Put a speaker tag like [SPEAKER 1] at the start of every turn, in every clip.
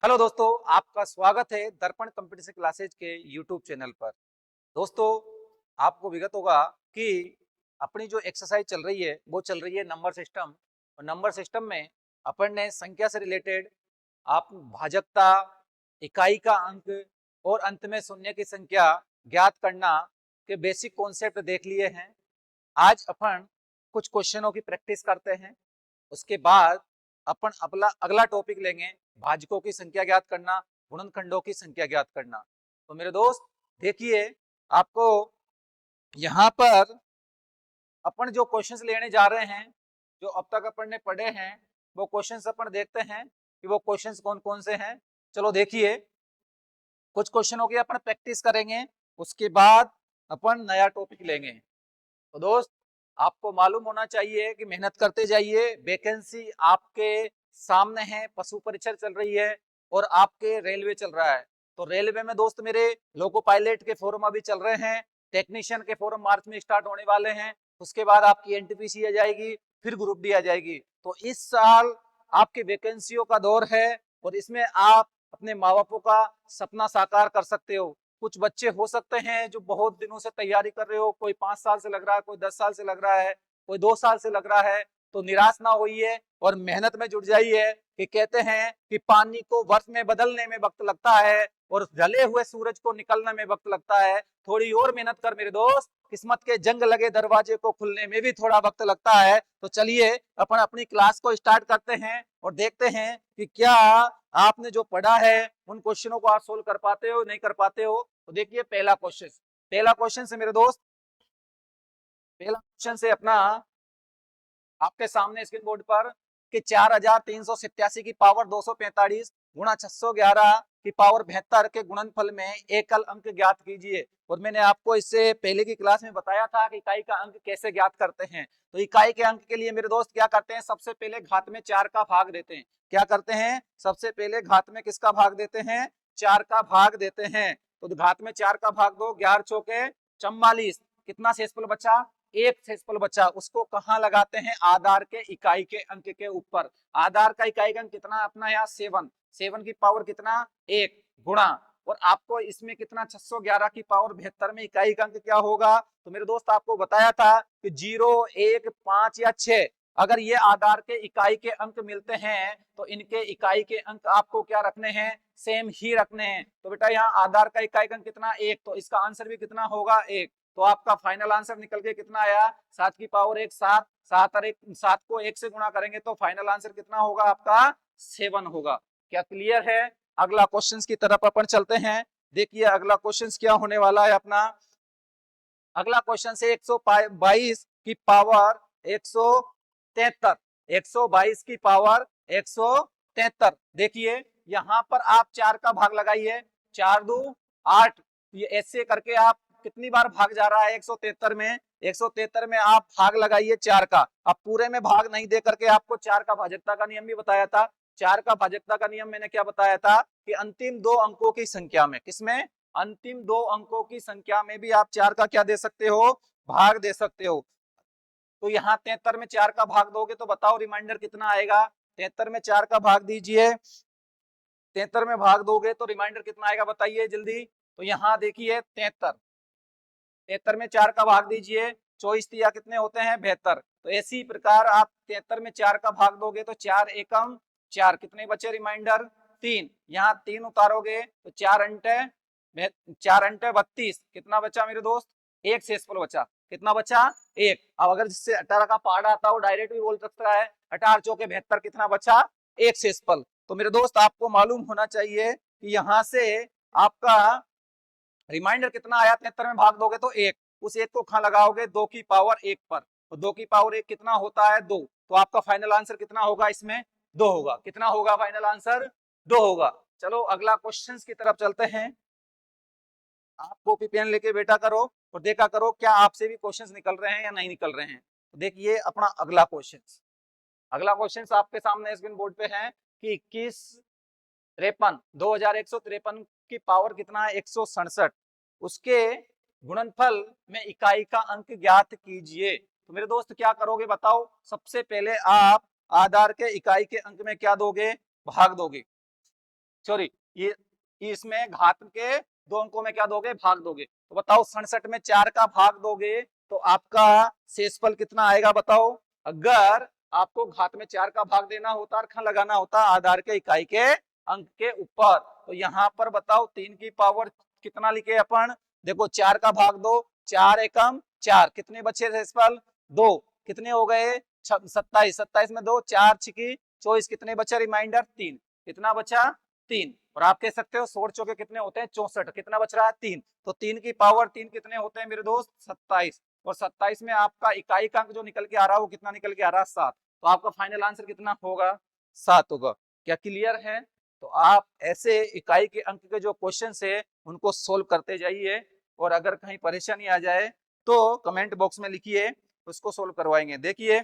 [SPEAKER 1] Hello दोस्तों, आपका स्वागत है दर्पण कंपटीशन क्लासेज के यूट्यूब चैनल पर। दोस्तों, आपको विगत होगा कि अपनी जो एक्सरसाइज चल रही है वो चल रही है नंबर सिस्टम। और नंबर सिस्टम में अपन ने संख्या से रिलेटेड आप भाजकता, इकाई का अंक और अंत में शून्य की संख्या ज्ञात करना के बेसिक कॉन्सेप्ट देख लिए हैं। आज अपन कुछ क्वेश्चनों की प्रैक्टिस करते हैं। उसके बाद अपन अगला अगला टॉपिक लेंगे, भाजकों की संख्या ज्ञात करना, गुणनखंडों की संख्या ज्ञात करना। तो मेरे दोस्त देखिए, आपको यहाँ पर अपन जो क्वेश्चंस लेने जा रहे हैं, जो अब तक अपन ने पढ़े हैं, वो क्वेश्चंस अपन देखते हैं कि वो क्वेश्चंस कौन कौन से हैं। चलो देखिए, कुछ क्वेश्चनों की अपन प्रैक्टिस करेंगे, उसके बाद अपन नया टॉपिक लेंगे। तो दोस्त, आपको मालूम होना चाहिए कि मेहनत करते जाइए। वैकेंसी आपके सामने है, पशु परीक्षा चल रही है और आपके रेलवे चल रहा है। तो रेलवे में दोस्त मेरे लोको पायलट के फॉर्म अभी चल रहे हैं, टेक्नीशियन के फॉर्म मार्च में स्टार्ट होने वाले हैं। उसके बाद आपकी एनटीपीसी आ जाएगी, फिर ग्रुप डी आ जाएगी। तो इस साल आपके वैकेंसियों का दौर है और इसमें आप अपने माँ बापों का सपना साकार कर सकते हो। कुछ बच्चे हो सकते हैं जो बहुत दिनों से तैयारी कर रहे हो, कोई 5 साल से लग रहा है, कोई 10 साल से लग रहा है, कोई 2 साल से लग रहा है। तो निराश ना होइए और मेहनत में जुट जाइए। कि कहते हैं कि पानी को बर्फ में बदलने में वक्त लगता है और जले हुए सूरज को निकलने में वक्त लगता है। थोड़ी और मेहनत कर मेरे दोस्त, किस्मत के जंग लगे दरवाजे को खुलने में भी थोड़ा वक्त लगता है। तो चलिए अपन अपनी क्लास को स्टार्ट करते हैं और देखते हैं कि क्या आपने जो पढ़ा है उन क्वेश्चनों को आप सोल्व कर पाते हो नहीं कर पाते हो। तो देखिए, पहला क्वेश्चन से मेरे दोस्त, पहला क्वेश्चन से अपना आपके सामने स्क्रीन बोर्ड पर कि 4387 की पावर 245 गुणा 611 की पावर 72 के गुणनफल में एकल अंक ज्ञात कीजिए। और मैंने आपको इससे पहले की क्लास में बताया था कि इकाई का अंक कैसे ज्ञात करते हैं। तो इकाई के अंक के लिए मेरे दोस्त क्या करते हैं, सबसे पहले घात में 4 का भाग देते हैं। क्या करते हैं, सबसे पहले घात में किसका भाग देते हैं, 4 का भाग देते हैं। तो घात में 4 का भाग दो, 11 चौके 44, कितना शेषफल बचा, एक शेषफल बचा। उसको कहाँ लगाते हैं, आधार के इकाई के अंक के ऊपर। आधार का इकाई का अंक कितना अपना यहाँ 7, 7 की पावर कितना 1 गुणा, और आपको इसमें कितना 611 की पावर 72 में इकाई का अंक क्या होगा। तो मेरे दोस्त आपको बताया था कि 0, 1, 5 या 6, अगर ये आधार के इकाई के अंक मिलते हैं तो इनके इकाई के अंक आपको क्या रखने हैं, सेम ही रखने हैं। तो बेटा यहाँ आधार का इकाई का अंक कितना 1, तो इसका आंसर भी कितना होगा 1। तो आपका फाइनल आंसर निकल के कितना आया, 7 की पावर 1 7, 7 और 1 7 को 1 से गुणा करेंगे तो फाइनल आंसर कितना होगा आपका 7 होगा। क्या क्लियर है। अगला क्वेश्चन की तरफ अपन चलते हैं। देखिए अगला क्वेश्चन क्या होने वाला है अपना। अगला क्वेश्चन से 122 की पावर 173, 122 की पावर 173। देखिए यहां पर आप 4 का भाग लगाइए, 4 दू 8, ये ऐसे करके आप कितनी बार भाग जा रहा है 173 में, 173 में आप भाग लगाइए 4 का। अब पूरे में भाग नहीं दे करके आपको 4 का भाजकता का नियम भी बताया था। 4 का भाजकता का नियम मैंने क्या बताया था कि अंतिम 2 अंकों की संख्या में, किसमें, अंतिम 2 अंकों की संख्या में भी आप 4 का क्या दे सकते हो, भाग दे सकते हो। तो यहाँ 73 में 4 का भाग दोगे तो बताओ रिमाइंडर कितना आएगा। 73 में 4 का भाग दीजिए, 73 में भाग दोगे तो रिमाइंडर कितना आएगा बताइए जल्दी। तो यहाँ देखिए 73, 73 में 4 का भाग दीजिए, 24 तिया कितने होते हैं 72। तो इसी प्रकार आप 73 में 4 का भाग दोगे तो 4 एकम 4, कितने बचे रिमाइंडर 3। यहाँ 3 उतारोगे तो 4 अंटे 32, कितना बचा मेरे दोस्त, एक शेषफल बचा, कितना बचा 1। अब अगर जिससे 18 का पहाड़ा आता हो डायरेक्ट भी बोल सकता है, 18 चौके 72, कितना बचा एक शेषफल। तो मेरे दोस्त आपको मालूम होना चाहिए कि यहाँ से आपका रिमाइंडर कितना आया, 73 में भाग दोगे तो 1, उस 1 को कहां लगाओगे, 2 की पावर 1 पर। तो 2 की पावर 1 कितना होता है 2। तो आपका फाइनल आंसर कितना होगा, इसमें 2 होगा। कितना होगा फाइनल आंसर, 2 होगा। चलो अगला क्वेश्चंस की तरफ चलते हैं। आप कॉपी पेन लेके बैठा करो और देखा करो क्या आपसे भी क्वेश्चंस निकल रहे हैं या नहीं निकल रहे हैं। तो देखिए अपना अगला क्वेश्चन, अगला क्वेश्चन आपके सामने स्क्रीन बोर्ड पे है कि 21 53 2153 की पावर कितना है 167, उसके गुणनफल में इकाई का अंक ज्ञात कीजिए। तो मेरे दोस्त क्या करोगे बताओ, सबसे पहले आप आधार के इकाई के अंक में क्या दोगे, भाग दोगे। सॉरी, ये इसमें घात के 2 अंकों में क्या दोगे, भाग दोगे। तो बताओ 67 में 4 का भाग दोगे तो आपका शेषफल कितना आएगा बताओ। अगर आपको घात में 4 का भाग देना होता, और खंड लगाना होता आधार के इकाई के अंक के ऊपर, तो यहाँ पर बताओ 3 की पावर कितना लिखे अपन, देखो 4 का भाग दो, 4 एकम 4, कितने बचे शेषफल 2, कितने हो गए 27, 27 में 2, 4 छिकी 24, कितने बचा रिमाइंडर 3, कितना बचा 3। और आप कह सकते हो 16 चौके कितने होते हैं 64, कितना बच रहा है 3। तो 3 की पावर 3 कितने होते हैं मेरे दोस्त 27, और 27 में आपका इकाई का अंक जो निकल के आ रहा है वो कितना निकल के आ रहा है 7। तो आपका फाइनल आंसर कितना होगा 7 होगा। क्या क्लियर है? तो आप ऐसे इकाई के अंक के जो क्वेश्चन है उनको सोल्व करते जाइए, और अगर कहीं परेशानी आ जाए तो कमेंट बॉक्स में लिखिए, उसको सोल्व करवाएंगे। देखिए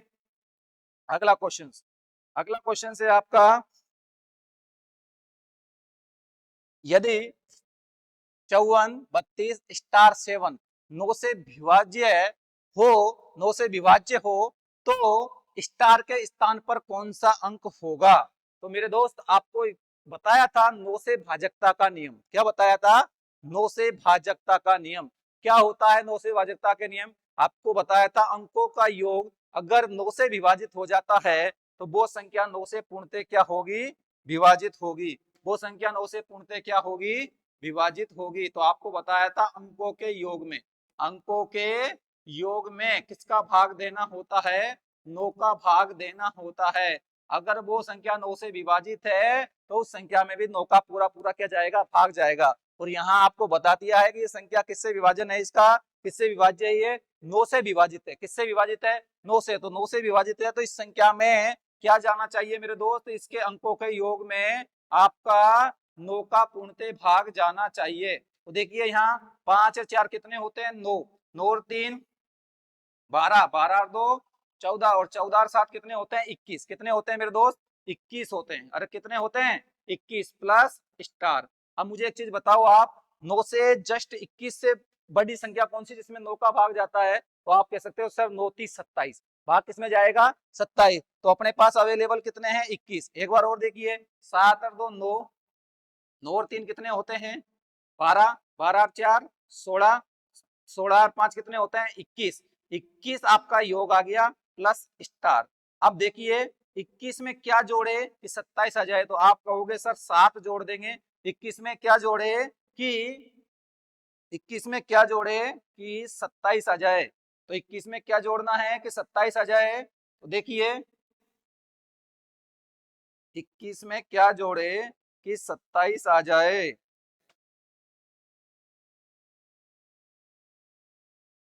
[SPEAKER 1] अगला क्वेश्चन, अगला क्वेश्चन है आपका, यदि 54 32 स्टार 7 9 से विभाज्य हो, 9 से विभाज्य हो तो स्टार के स्थान पर कौन सा अंक होगा। तो मेरे दोस्त आपको बताया था 9 से भाजकता का नियम, क्या बताया था 9 से भाजकता का नियम। क्या होता है 9 से भाजकता के नियम, आपको बताया था अंकों का योग अगर 9 से विभाजित हो जाता है तो वो संख्या 9 से पूर्णतः क्या होगी, विभाजित होगी। वो संख्या 9 से पूर्णतः क्या होगी, विभाजित होगी। तो आपको बताया था अंकों के योग में, अंकों के योग में किसका भाग देना होता है, 9 का भाग देना होता है। अगर वो संख्या 9 से विभाजित है तो उस संख्या में भी 9 का पूरा पूरा क्या जाएगा, भाग जाएगा। और यहाँ आपको बता दिया है कि ये संख्या किससे विभाजन है, इसका किससे विभाज्य है, ये 9 से विभाजित है। किससे विभाजित है, 9 से। तो 9 से विभाजित है तो इस संख्या में क्या जाना चाहिए मेरे दोस्त, इसके अंकों के योग में आपका 9 का पूर्णतः भाग जाना चाहिए। तो देखिए यहाँ 5 और 4 कितने होते हैं 9, 9 और 3 12, 12 और 2 14, और 14 और 7 कितने होते हैं 21, कितने होते हैं मेरे दोस्त 21 होते हैं। अरे कितने होते हैं 21 प्लस स्टार। अब मुझे एक चीज बताओ आप, 9 से जस्ट 21 से बड़ी संख्या कौन सी जिसमें 9 का भाग जाता है, तो आप कह सकते हो सर 9 30 27, भाग किसमें जाएगा 27। तो अपने पास अवेलेबल कितने हैं 21। एक बार और देखिए 7 और 2 9, 9 और 3 कितने होते हैं 12, 12 और 4 16, 16 और 5 कितने होते हैं 21, 21 आपका योग आ गया प्लस स्टार। अब देखिए 21 में क्या जोड़े कि 27 आ जाए, तो आप कहोगे सर 7 जोड़ देंगे। 21 में क्या जोड़े कि 21 में क्या जोड़े कि 27 आ जाए, तो 21 में क्या जोड़ना है कि 27 आ जाए। तो देखिए 21 में क्या जोड़े कि 27 आ जाए,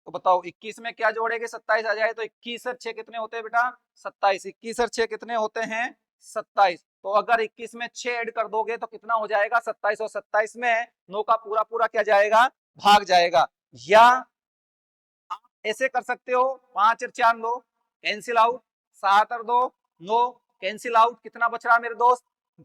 [SPEAKER 1] तो बताओ 21 में क्या जोड़ेगे 27 आ जाए। तो 21 और 6 कितने होते हैं बेटा 27, 21 और 6 कितने होते हैं 27। तो अगर 21 में 6 ऐड कर दोगे तो कितना हो जाएगा 27, और 27 में 9 का पूरा पूरा क्या जाएगा, भाग जाएगा। या आप ऐसे कर सकते हो 5 और 4 9 कैंसिल आउट, 7 और 2 9 कैंसिल आउट, कितना बच रहा मेरे दोस्त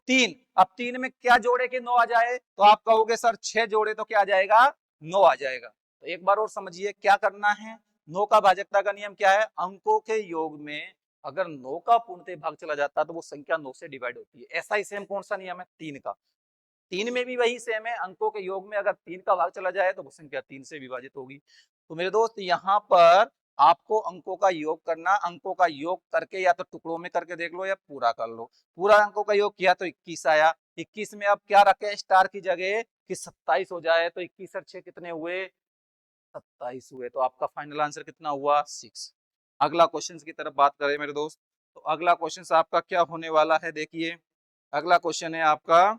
[SPEAKER 1] 3। अब 3 में क्या जोड़े कि 9 आ जाए, तो आप कहोगे सर 6 जोड़े तो क्या आ जाएगा 9 आ जाएगा। तो एक बार और समझिए क्या करना है, 9 का भाजकता का नियम क्या है, अंकों के योग में अगर 9 का पूर्णतः भाग चला जाता है तो वो संख्या 9 से डिवाइड होती है। ऐसा ही सेम कौन सा नियम है 3 का, 3 में भी वही सेम है, अंकों के योग में अगर 3 का भाग चला जाए तो वो संख्या 3 से विभाजित होगी। तो मेरे दोस्त यहाँ पर आपको अंकों का योग करना, अंकों का योग करके या तो टुकड़ों में करके देख लो या पूरा कर लो। पूरा अंकों का योग किया तो 21 आया, 21 में अब क्या रखें स्टार की जगह कि 27 हो जाए, तो 21 और 6 कितने हुए 27 हुए। तो आपका फाइनल आंसर कितना हुआ 6। अगला क्वेश्चन की तरफ बात करें मेरे दोस्त, तो अगला क्वेश्चन आपका क्या होने वाला है, देखिए अगला क्वेश्चन है आपका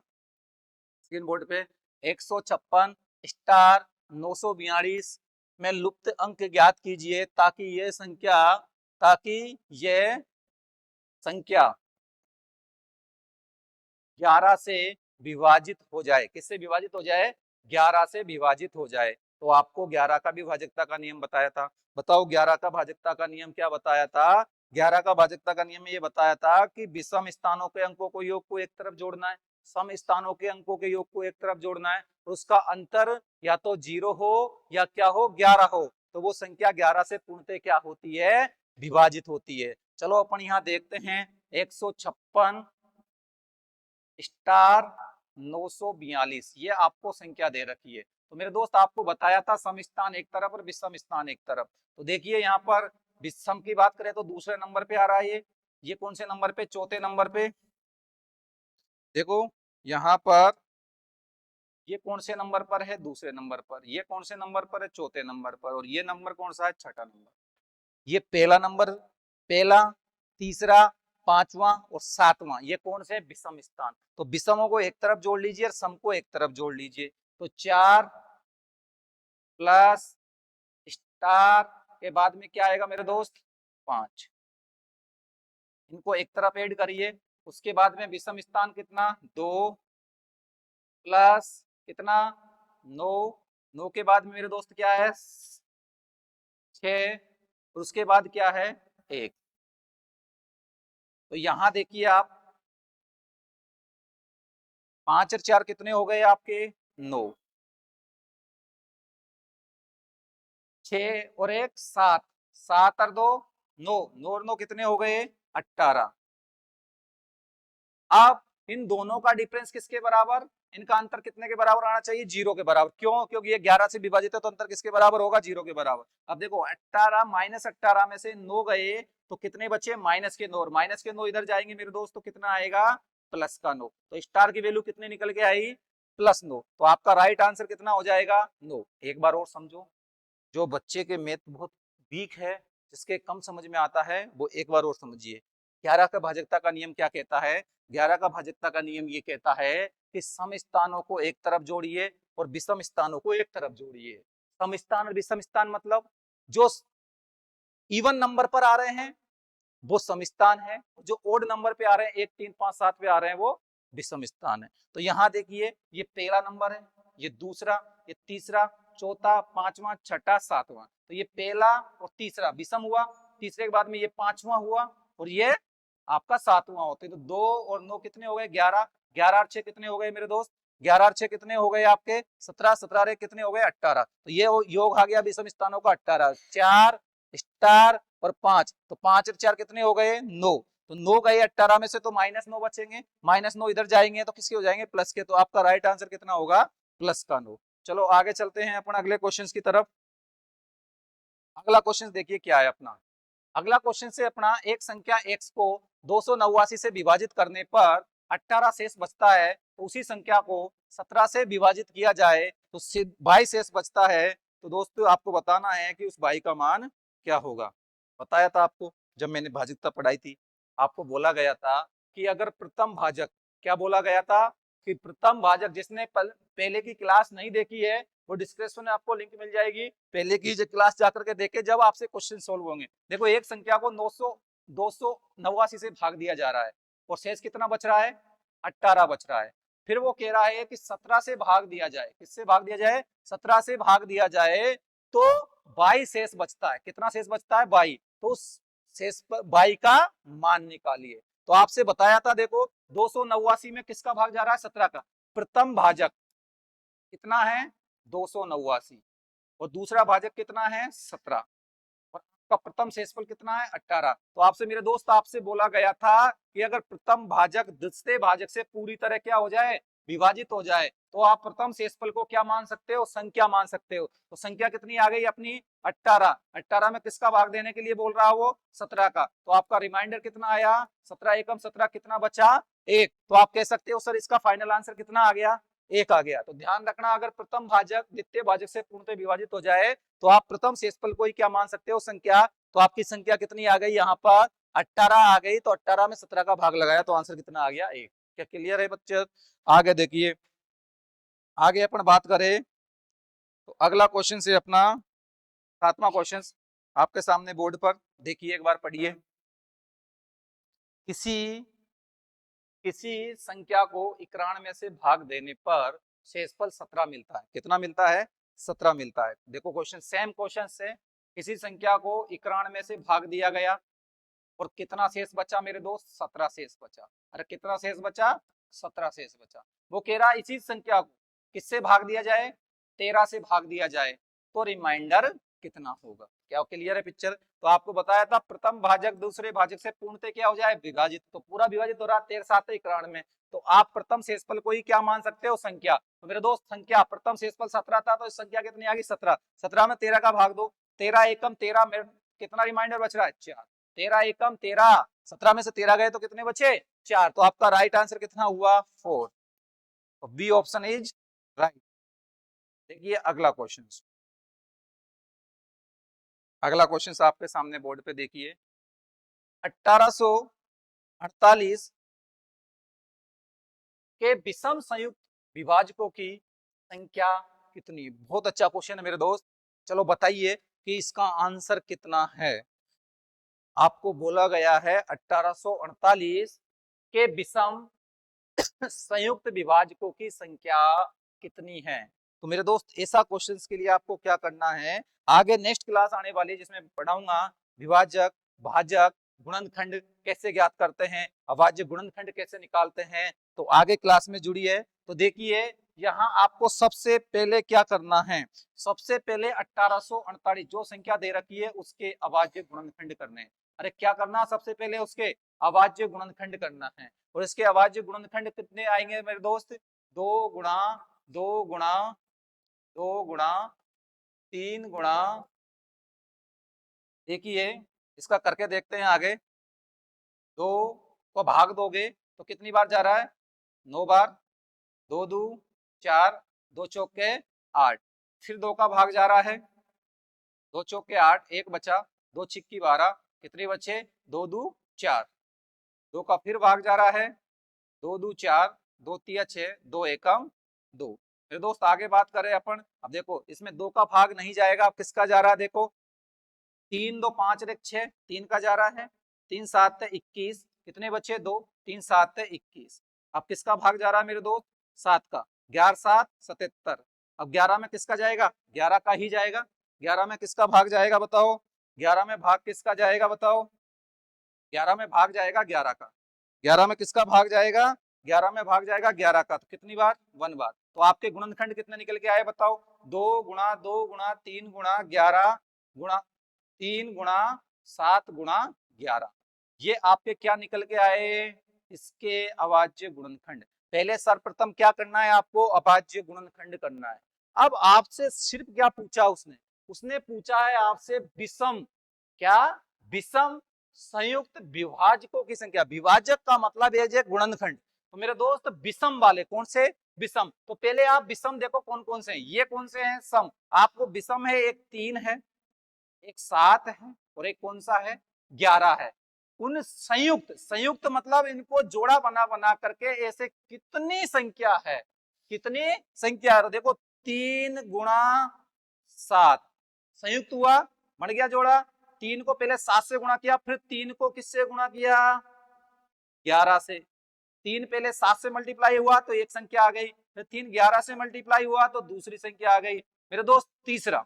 [SPEAKER 1] स्क्रीन बोर्ड पे 156 स्टार 942 में लुप्त अंक ज्ञात कीजिए ताकि ये संख्या 11 से विभाजित हो जाए। किससे विभाजित हो जाए 11 से विभाजित हो जाए। तो आपको 11 का भी भाजकता का नियम बताया था, बताओ 11 का भाजकता का नियम क्या बताया था। 11 का भाजकता का नियम ये बताया था कि विषम स्थानों के अंकों को योग को एक तरफ जोड़ना है, सम स्थानों के अंकों के योग को एक तरफ जोड़ना है, और उसका अंतर या तो 0 हो या क्या हो 11 हो, तो वो संख्या 11 से पूर्णतः क्या होती है विभाजित होती है। चलो अपन यहाँ देखते हैं 156 स्टार 942 ये आपको संख्या दे रखी है। तो मेरे दोस्त आपको बताया था सम स्थान एक तरफ और विषम स्थान एक तरफ। तो देखिए यहाँ पर विषम की बात करें तो दूसरे नंबर पे आ रहा है ये कौन से नंबर पे, चौथे नंबर पे। देखो यहाँ पर ये कौन से नंबर पर है, दूसरे नंबर पर। ये कौन से नंबर पर है, चौथे नंबर पर। और ये नंबर कौन सा है, छठा नंबर। ये पहला नंबर, पहला, तीसरा, पांचवा और सातवां, ये कौन से विषम स्थान। तो विषमों को एक तरफ जोड़ लीजिए और सम को एक तरफ जोड़ लीजिए। तो 4 प्लस स्टार के बाद में क्या आएगा मेरे दोस्त, 5। इनको एक तरफ ऐड करिए। उसके बाद में विषम स्थान कितना, 2 प्लस कितना, 9। 9 के बाद में मेरे दोस्त क्या है, 6। और उसके बाद क्या है, 1। तो यहां देखिए आप 5 और 4 कितने हो गए आपके, 9। 6 और 1 7, 7 और 2 9, 9 और 9 कितने हो गए, 18। अब इन दोनों का डिफरेंस किसके बराबर, इनका अंतर कितने के बराबर आना चाहिए, 0 के बराबर। क्यों, क्योंकि ये 11 से विभाजित है तो अंतर किसके बराबर होगा, 0 के बराबर। अब देखो 18 माइनस 18 में से 9 गए तो कितने बचे, माइनस के 9। और माइनस के 9 इधर जाएंगे मेरे दोस्त तो कितना आएगा, प्लस का 9। तो स्टार की वैल्यू कितने निकल के आई, प्लस 9। तो आपका राइट आंसर कितना हो जाएगा, 9। एक बार और समझो, जो बच्चे के मैथ बहुत वीक है, जिसके कम समझ में आता है, वो एक बार और समझिए। 11 का भाजकता का नियम क्या कहता है, 11 का भाजकता का नियम ये कहता है कि सम स्थानों को एक तरफ जोड़िए और विषम स्थानों को एक तरफ जोड़िए। सम स्थान और विषम स्थान मतलब जो इवन नंबर पर आ रहे हैं वो सम स्थान है, जो ओड नंबर पे आ रहे हैं 1 3 5 7 पे आ रहे हैं वो विषम स्थान है। तो यहाँ देखिए ये पहला नंबर है, ये दूसरा, ये तीसरा, चौथा, पांचवा, छठा, सातवां। तो ये पहला और तीसरा विषम हुआ, तीसरे के बाद में ये पांचवा हुआ और ये आपका सातवां होते। तो 2 और 9 कितने हो गए, 11। 11 और 6 कितने हो गए मेरे दोस्त, 11 और 6 कितने हो गए आपके, 17। 17 कितने हो गए, 18। तो ये योग आ गया विषम स्थानों का 18। 4 स्टार और 5, तो 5 और 4 कितने हो गए, 9। तो 9 गए 18 में से तो -9 बचेंगे, -9 इधर जाएंगे तो किसके हो जाएंगे, प्लस के। तो आपका राइट आंसर कितना होगा, प्लस का 9। चलो आगे चलते हैं अपन अगले क्वेश्चन की तरफ। अगला क्वेश्चन देखिए क्या है अपना। अगला क्वेश्चन से अपना एक संख्या x को 289 से विभाजित करने पर 18 शेष बचता है, तो उसी संख्या को 17 से विभाजित किया जाए तो 22 शेष बचता है। तो दोस्तों आपको बताना है कि उस 22 का मान क्या होगा। बताया था आपको जब मैंने भाजकता पढ़ाई थी, आपको बोला गया था कि अगर प्रथम भाजक, क्या बोला गया था कि प्रथम भाजक, जिसने पहले की क्लास नहीं देखी है वो डिस्क्रिप्शन में आपको लिंक मिल जाएगी, पहले की जो क्लास जाकर के देखे जब आपसे क्वेश्चन सोल्व होंगे। देखो एक संख्या को 289 से भाग दिया जा रहा है और शेष कितना बच रहा है, 18 बच रहा है। फिर वो कह रहा है कि 17 से भाग दिया जाए, किससे भाग दिया जाए, 17 से भाग दिया जाए तो 22 शेष बचता है। कितना शेष बचता है, 22। तो उस शेष पर 22 का मान निकालिए। तो आपसे बताया था देखो 289 में किसका भाग जा रहा है, 17 का। प्रथम भाजक कितना है, 289 और दूसरा भाजक कितना है, 17 और आपका प्रथम शेषफल कितना है, 18। तो आपसे मेरे दोस्त आपसे बोला गया था कि अगर प्रथम भाजक द्वितीय भाजक से पूरी तरह क्या हो जाए, विभाजित हो जाए, तो आप प्रथम शेषफल को क्या मान सकते हो, संख्या मान सकते हो। तो संख्या कितनी आ गई अपनी, 18। 18 में किसका भाग देने के लिए बोल रहा है वो, 17 का। तो आपका रिमाइंडर कितना आया, 17 एकम 17, कितना बचा, 1। तो आप कह सकते हो सर इसका फाइनल आंसर कितना आ गया, 1 आ गया। तो ध्यान रखना अगर प्रथम भाजक द्वितीय भाजक से पूर्णतः विभाजित हो जाए तो आप प्रथम शेषफल को ही क्या मान सकते हो, संख्या। तो आपकी संख्या कितनी आ गई यहाँ पर, 18 आ गई। तो 18 में 17 का भाग लगाया तो आंसर कितना आ गया, 1। क्या क्लियर है बच्चे। आगे देखिए, आगे अपन बात करें तो अगला क्वेश्चन से अपना 7वां क्वेश्चन आपके सामने बोर्ड पर देखिए, एक बार पढ़िए। किसी संख्या को 91 से भाग देने पर शेषफल 17 मिलता है। कितना मिलता है, 17 मिलता है। देखो क्वेश्चन सेम क्वेश्चन से, किसी संख्या को 91 से भाग दिया गया और कितना शेष बचा मेरे दोस्त, 17 शेष बचा। अरे कितना शेष बचा, 17 शेष बचा। वो कह रहा है इसी संख्या को किससे भाग दिया जाए, 13 से भाग दिया जाए तो रिमाइंडर कितना होगा। क्या क्लियर है पिक्चर? तो आपको बताया था प्रथम भाजक दूसरे भाजक से पूर्णतः क्या हो जाए, विभाजित, तो पूरा विभाजित हो रहा है 13 7 91 में। तो आप प्रथम शेषफल को ही क्या मान सकते हो, संख्या। तो मेरे दोस्त संख्या, प्रथम शेषफल 17 था, तो इस संख्या कितनी आ गई 17। 17 में 13 का भाग दो, 13 एकम 13, कितना रिमाइंडर बच रहा है 4, 13 एकम 13, 17 में से 13 गए तो कितने बचे 4। तो आपका राइट आंसर कितना हुआ 4। तो बी ऑप्शन इज राइट। देखिए अगला क्वेश्चन, अगला क्वेश्चन आपके सामने बोर्ड पे देखिए। 1848 के विषम संयुक्त विभाजकों की संख्या कितनी। बहुत अच्छा क्वेश्चन है मेरे दोस्त। चलो बताइए कि इसका आंसर कितना है। आपको बोला गया है 1848 के विषम संयुक्त विभाजकों की संख्या कितनी है। तो मेरे दोस्त ऐसा क्वेश्चंस के लिए आपको क्या करना है, आगे नेक्स्ट क्लास आने वाली है जिसमें पढ़ाऊंगा विभाजक, भाजक, गुणनखंड कैसे ज्ञात करते हैं, अभाज्य गुणनखंड कैसे निकालते हैं। तो आगे क्लास में जुड़िए। तो देखिए यहाँ आपको सबसे पहले क्या करना है, सबसे पहले 1848 जो संख्या दे रखी है उसके अभाज्य गुणनखंड करने हैं। अरे क्या करना, सबसे पहले उसके अभाज्य गुणनखंड करना है। और इसके अभाज्य गुणनखंड कितने आएंगे मेरे दोस्त, 2 गुणा 2 गुणा 2 गुणा 3 गुणा, देखिए इसका करके देखते हैं आगे। 2 को भाग दोगे तो कितनी बार जा रहा है, 9 बार, 2 2 4, 2 चौके 8, फिर 2 का भाग जा रहा है, 2 चौके 8, 1 बचा, 2 छिक्की 12, कितने बचे 2 2 4, 2 का फिर भाग जा रहा है, 2 2 4, 2 3 6, 2 एकम 2। मेरे दोस्त आगे बात करें अपन, अब देखो इसमें 2 का भाग नहीं जाएगा, अब किसका जा रहा है, देखो 3 2 5 1 6, 3 का जा रहा है, 3 7 21, कितने बचे 2, 3 7 21। अब किसका भाग जा रहा है मेरे दोस्त, 7 का, 11 7 77। अब 11 में किसका जाएगा, 11 का ही जाएगा। 11 में किसका भाग जाएगा बताओ, 11 में भाग किसका जाएगा बताओ, 11 में भाग जाएगा 11 का। 11 में किसका भाग जाएगा, 11 में भाग जाएगा 11 का। तो कितनी बार, 1 बार। तो आपके गुणनखंड कितने निकल के आए बताओ, 2 गुणा 2 गुणा 3 गुणा 11 गुणा 3 गुणा 7 गुणा 11, ये आपके क्या निकल के आए, इसके अभाज्य गुणनखंड। पहले सर्वप्रथम क्या करना है आपको, अभाज्य गुणनखंड करना है। अब आपसे सिर्फ क्या पूछा उसने, उसने पूछा है आपसे विषम, क्या, विषम संयुक्त विभाजकों की संख्या। विभाजक का मतलब है गुणनखंड। तो मेरे दोस्त विषम वाले कौन से, विषम। तो पहले आप विषम देखो कौन कौन से हैं, ये कौन से हैं सम। आपको विषम है, एक 3 है, एक 7 है, और एक कौन सा है 11 है। उन संयुक्त, संयुक्त मतलब इनको जोड़ा बना बना करके ऐसे कितनी संख्या है, कितनी संख्या है। तो देखो 3 गुणा 7 संयुक्त हुआ, बन गया जोड़ा। 3 को पहले 7 से गुणा किया, फिर 3 को किससे गुणा किया, 11 से। 3 पहले 7 से मल्टीप्लाई हुआ तो एक संख्या आ गई, फिर 3 11 से मल्टीप्लाई हुआ तो दूसरी संख्या आ गई। मेरे दोस्त तीसरा,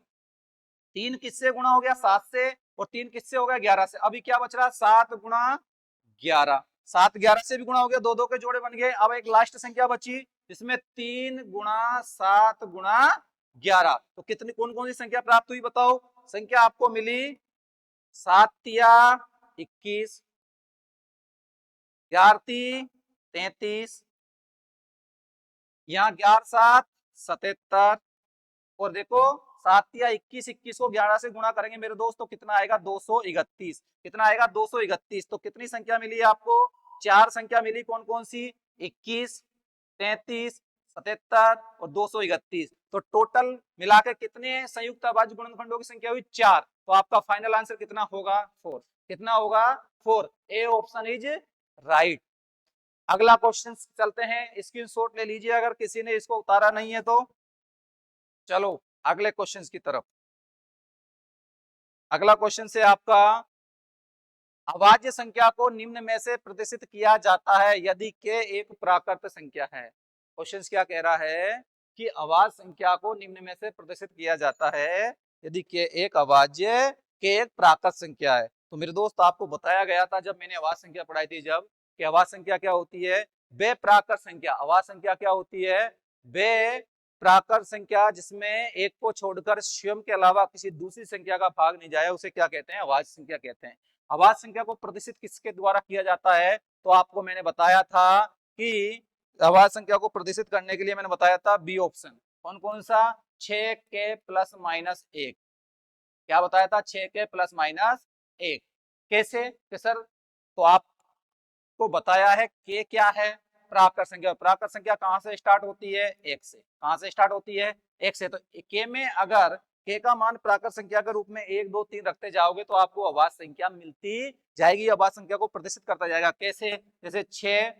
[SPEAKER 1] 3 किससे गुणा हो गया 7 से, और 3 किससे हो गया 11 से। अभी क्या बच रहा, 7 गुणा 11, 7 11 से भी गुणा हो गया, दो दो के जोड़े बन गए। अब एक लास्ट संख्या बची जिसमें 3 गुणा 7 गुणा 11। तो कितनी कौन कौन सी संख्या प्राप्त हुई बताओ, संख्या आपको मिली 7 तिया 21, 11 ती 33, यहाँ 11 7 77, और देखो 7 या 21, 21 को 11 से गुणा करेंगे मेरे दोस्त तो कितना आएगा 231। कितना आएगा 231। तो कितनी संख्या मिली आपको, 4 संख्या मिली, कौन कौन सी, 21, 33, 77 और 231। तो टोटल मिला के कितने संयुक्त अभाज्य गुणनखंडों की संख्या हुई 4। तो आपका फाइनल आंसर कितना होगा 4। कितना होगा 4। A option is right. अगला क्वेश्चन चलते हैं, स्क्रीनशॉट ले लीजिए अगर किसी ने इसको उतारा नहीं है तो। चलो अगले क्वेश्चन की तरफ। अगला क्वेश्चन से आपका, अभाज्य संख्या को निम्न में से प्रदर्शित किया जाता है यदि के एक प्राकृत संख्या है। क्वेश्चन क्या कह रहा है कि अभाज्य संख्या को निम्न में से प्रदर्शित किया जाता है यदि के एक अभाज्य के एक प्राकृत संख्या है। तो मेरे दोस्त आपको बताया गया था जब मैंने अभाज्य संख्या पढ़ाई थी, जब कि अभाज्य संख्या क्या होती है, वे प्राकृत संख्या। अभाज्य संख्या क्या होती है, वे प्राकृत संख्या जिसमें एक को छोड़कर स्वयं के अलावा किसी दूसरी संख्या का भाग नहीं जाए उसे क्या कहते हैं? अभाज्य संख्या कहते हैं। अभाज्य संख्या को प्रतिष्ठित किसके द्वारा किया जाता है? तो आपको मैंने बताया था कि अभाज्य संख्या को प्रतिष्ठित करने के लिए मैंने बताया था बी ऑप्शन। कौन कौन सा? 6k plus minus 1। क्या बताया था? 6k plus minus 1। कैसे? कि सर तो आपको बताया है k क्या है? प्राकृत संख्या। प्राकृत संख्या कहां से स्टार्ट होती है? 1 से। कहां से स्टार्ट होती है? 1 से। तो k में अगर k का मान प्राकृत संख्या के रूप में 1 2 3 रखते जाओगे तो आपको अभाज्य संख्या मिलती जाएगी। अभाज्य संख्या को प्रतिष्ठित करता जाएगा। कैसे? जैसे 6,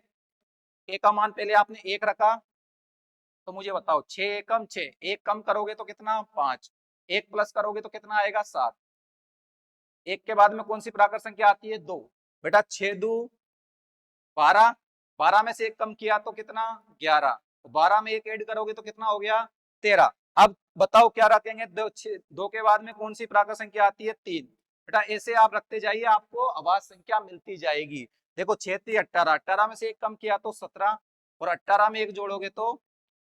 [SPEAKER 1] k का मान पहले आपने 1 रखा, तो मुझे बताओ 6 एकम 6, 1 कम करोगे तो कितना? 5, 1 प्लस करोगे तो कितना आएगा? 7। 1 के बाद में कौन सी प्राकृत संख्या आती है? 2। बेटा 6 2 12, 12 में से 1 कम किया तो कितना? 11। तो 12 में 1 ऐड करोगे तो कितना हो गया? 13। अब बताओ क्या रखेंगे? 2 के बाद में कौन सी प्राकृत संख्या आती है? 3। बेटा ऐसे आप रखते जाइए, आपको अभाज्य संख्या मिलती जाएगी। देखो 6 3 18, 18 में से 1 कम किया तो 17 और 18 में 1 जोड़ोगे तो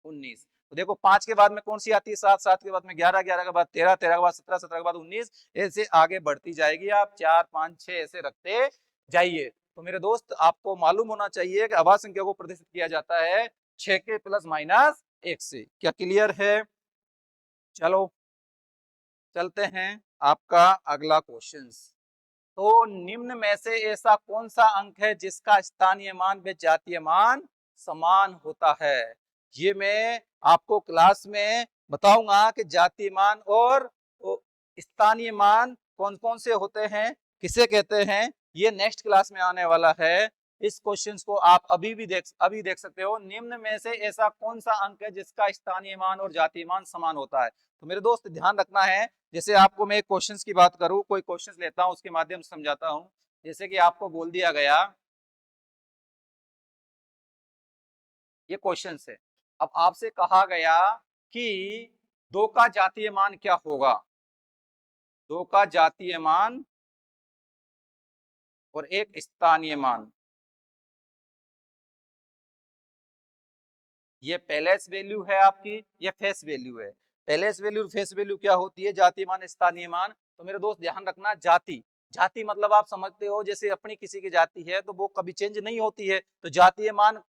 [SPEAKER 1] 19। तो देखो 5 के बाद में कौन सी आती है? 7, 7 के बाद में 11, 11 के बाद 13, 13 के बाद 17, 17 के बाद 19, ऐसे आगे बढ़ती जाएगी। आप 4 5 6 ऐसे रखते जाइए। तो मेरे दोस्त आपको मालूम होना चाहिए कि अभाज्य संख्या को प्रतिष्ठित किया जाता है 6k प्लस माइनस 1 से। क्या क्लियर है? चलो चलते हैं आपका अगला क्वेश्चन। तो निम्न में से ऐसा कौन सा अंक है जिसका स्थानीय मान व जातीय मान समान होता है? ये मैं आपको क्लास में बताऊंगा कि जातीय मान और स्थानीय मान कौन कौन से होते हैं, किसे कहते हैं, ये नेक्स्ट क्लास में आने वाला है। इस क्वेश्चन को आप अभी देख सकते हो। निम्न में से ऐसा कौन सा अंक है जिसका स्थानीय मान और जातीय मान समान होता है? तो मेरे दोस्त ध्यान रखना है, जैसे आपको मैं क्वेश्चंस की बात करूं, कोई क्वेश्चंस लेता हूं उसके माध्यम से समझाता हूं। जैसे कि आपको बोल दिया गया ये क्वेश्चन है, अब आपसे कहा गया कि 2 का जातीय मान क्या होगा? 2 का जातीय मान और एक स्थानीय मान, ये पैलेस वैल्यू है आपकी, ये फेस वैल्यू है। पैलेस वैल्यू और फेस वैल्यू क्या होती है? जातीय मान, स्थानीय मान। तो मेरे दोस्त ध्यान रखना, जाति, जाति मतलब आप समझते हो जैसे अपनी किसी की जाति है तो वो कभी चेंज नहीं होती है, तो जातीय मान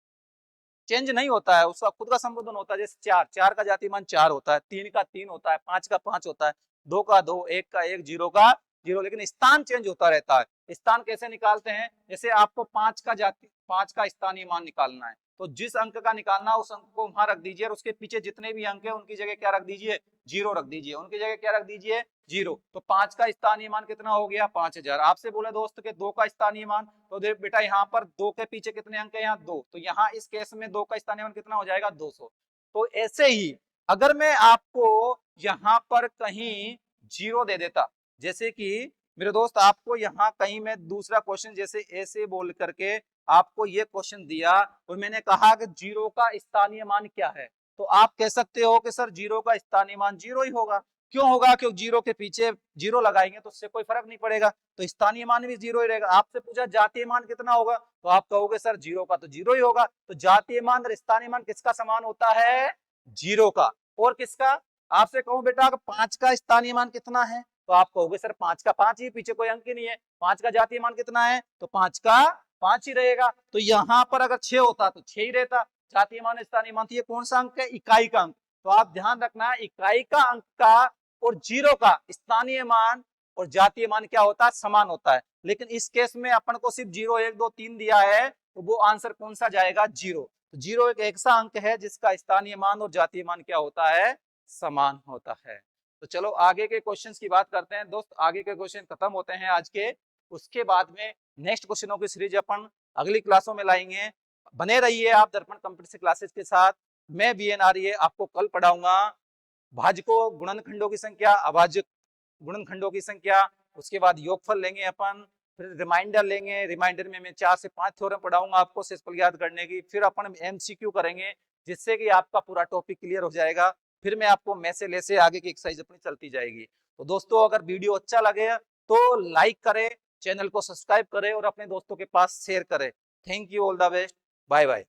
[SPEAKER 1] चेंज नहीं होता है, उसका खुद का संबोधन होता है। जैसे 4, 4 का जातीय मान 4 होता है, 3 का 3 होता है, 5 का 5 होता है, 2 का 2, 1 का 1, 0 का 0, लेकिन स्थान चेंज होता रहता है। स्थान कैसे निकालते हैं? जैसे आपको 5 का स्थानीय मान निकालना है, तो जिस अंक का निकालना उस अंक को वहां रख दीजिए और उसके पीछे जितने भी अंक है उनकी जगह क्या रख दीजिए? 0 रख दीजिए। उनकी जगह क्या रख दीजिए? 0। तो 5 का स्थानीय मान कितना हो गया? 5000। आपसे बोले दोस्त के 2 का स्थानीय मान, तो देख बेटा यहाँ पर 2 के पीछे कितने अंक है? यहाँ 2, तो यहाँ इस केस में 2 का स्थानीय मान कितना हो जाएगा? 200। तो ऐसे ही अगर मैं आपको यहाँ पर कहीं 0 दे देता, जैसे कि मेरे दोस्त आपको यहाँ कहीं मैं दूसरा क्वेश्चन जैसे ऐसे बोल करके आपको ये क्वेश्चन दिया और मैंने कहा कि 0 का स्थानीय मान क्या है, तो आप कह सकते हो कि सर 0 का स्थानीय मान 0 ही होगा। क्यों होगा? क्योंकि 0 के पीछे 0 लगाएंगे तो उससे कोई फर्क नहीं पड़ेगा, तो स्थानीय मान भी 0 ही रहेगा। आपसे पूछा जातीय मान कितना होगा, तो आप कहोगे सर 0 का तो 0 ही होगा। तो जातीय मान और स्थानीय मान किसका समान होता है? 0 का। और किसका? आपसे कहूं बेटा 5 का स्थानीय मान कितना है, तो आप कहोगे सर 5 का 5 ही, पीछे कोई अंक ही नहीं है। 5 का जातीय मान कितना है? तो 5 का 5 ही रहेगा। तो यहाँ पर अगर 6 होता तो 6 ही रहता। जातीय मान स्थानीय मान, तो ये कौन सा अंक है? इकाई का अंक। तो आप ध्यान रखना, इकाई का अंक का और 0 का स्थानीय मान और जातीय मान क्या होता है? समान होता है। लेकिन इस केस में अपन को सिर्फ 0 1 2 3 दिया है, तो वो आंसर कौन सा जाएगा? 0। तो 0 एक ऐसा अंक है जिसका स्थानीय मान और जातीय मान क्या होता है? समान होता है। तो चलो आगे के क्वेश्चंस की बात करते हैं दोस्त। आगे के क्वेश्चन खत्म होते हैं आज के, उसके बाद में नेक्स्ट क्वेश्चनों की सीरीज अपन अगली क्लासों में लाएंगे। बने रहिए आप दर्पण कंप्यूटर क्लासेस के साथ। मैं BNRA आपको कल पढ़ाऊंगा भाजकों, गुणनखंडों की संख्या, अभाज्य गुणनखंडों की संख्या, उसके बाद योगफल लेंगे अपन, फिर रिमाइंडर लेंगे। रिमाइंडर में मैं 4 से 5 थ्योरम पढ़ाऊंगा आपको शेषफल याद करने की। फिर अपन MCQ करेंगे जिससे कि आपका पूरा टॉपिक क्लियर हो जाएगा। फिर मैं आपको मैसेज ऐसे आगे की एक्सरसाइज अपनी चलती जाएगी। तो दोस्तों अगर वीडियो अच्छा लगे तो लाइक करें, चैनल को सब्सक्राइब करें और अपने दोस्तों के पास शेयर करें। Thank you, all the best, bye bye.